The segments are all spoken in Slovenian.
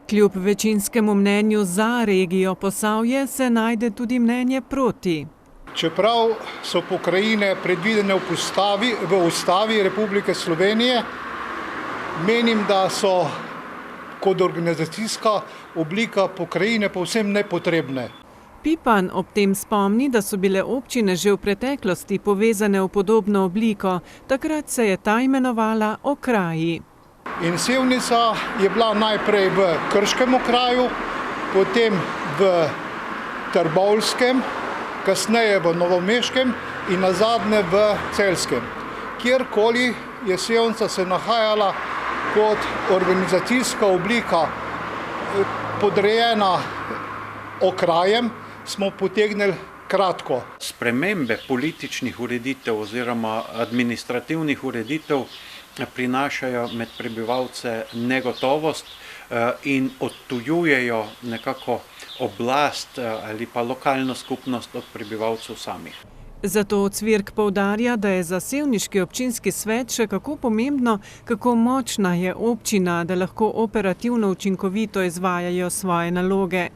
Kljub večinskemu mnenju za regijo Posavje se najde tudi mnenje proti. Čeprav so pokrajine predvidene v Ustavi Republike Slovenije, menim, da so kot organizacijska oblika pokrajine povsem nepotrebne. Pipan ob tem spomni, da so bile občine že v preteklosti povezane v podobno obliko, takrat se je ta imenovala okraji. In Sevnica je bila najprej v Krškem okraju, potem v Trbovlskem, kasneje v Novomeškem in nazadnje v Celjskem. Kjerkoli je Sevnica se nahajala kot organizacijska oblika podrejena okrajem, smo potegnili kratko. Spremembe političnih ureditev oziroma administrativnih ureditev prinašajo med prebivalce negotovost in odtujujejo nekako oblast ali pa lokalno skupnost od prebivalcev samih. Zato Cvirk poudarja, da je za sevniški občinski svet še kako pomembno, kako močna je občina, da lahko operativno učinkovito izvajajo svoje naloge.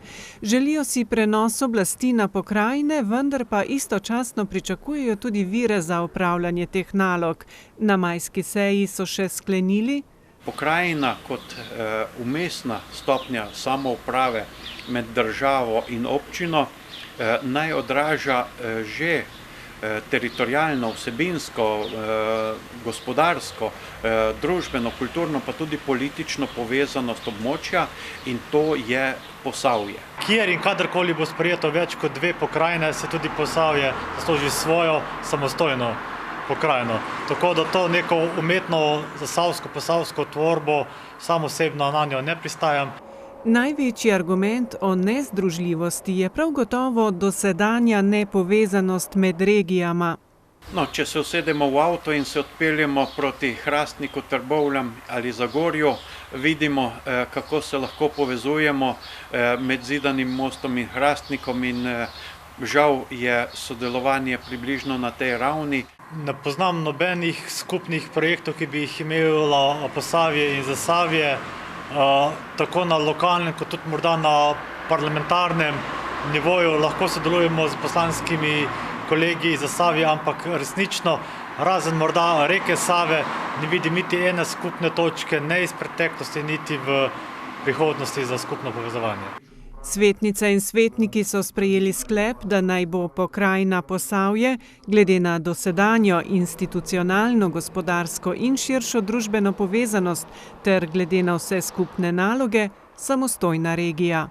Želijo si prenos oblasti na pokrajine, vendar pa istočasno pričakujejo tudi vire za opravljanje teh nalog. Na majski seji so še sklenili: Pokrajina kot vmesna stopnja samouprave med državo in občino naj odraža že teritorijalno, vsebinsko, gospodarsko, družbeno, kulturno pa tudi politično povezanost območja in to je Posavje. Kjer in kadarkoli bo sprejeto več kot 2 pokrajine, se tudi Posavje zasluži svojo samostojno pokrajino. Tako da to neko umetno zasavsko-posavsko tvorbo sam osebno na njo ne pristajam. Največji argument o nezdružljivosti je prav gotovo dosedanja nepovezanost med regijama. Če se usedemo v avto in se odpeljemo proti Hrastniku, Trbovljam ali Zagorju, vidimo, kako se lahko povezujemo med Zidanim Mostom in Hrastnikom in žal je sodelovanje približno na tej ravni. Ne poznam nobenih skupnih projektov, ki bi jih imelo Posavje in Zasavje, tako na lokalnem, kot tudi morda na parlamentarnem nivoju. Lahko sodelujemo z poslanskimi kolegi iz Zasavja, ampak resnično, razen morda reke Save, ne vidim niti ene skupne točke, ne iz preteklosti, niti v prihodnosti za skupno povezovanje. Svetnice in svetniki so sprejeli sklep, da naj bo pokrajina Posavje, glede na dosedanjo institucionalno, gospodarsko in širšo družbeno povezanost ter glede na vse skupne naloge, samostojna regija.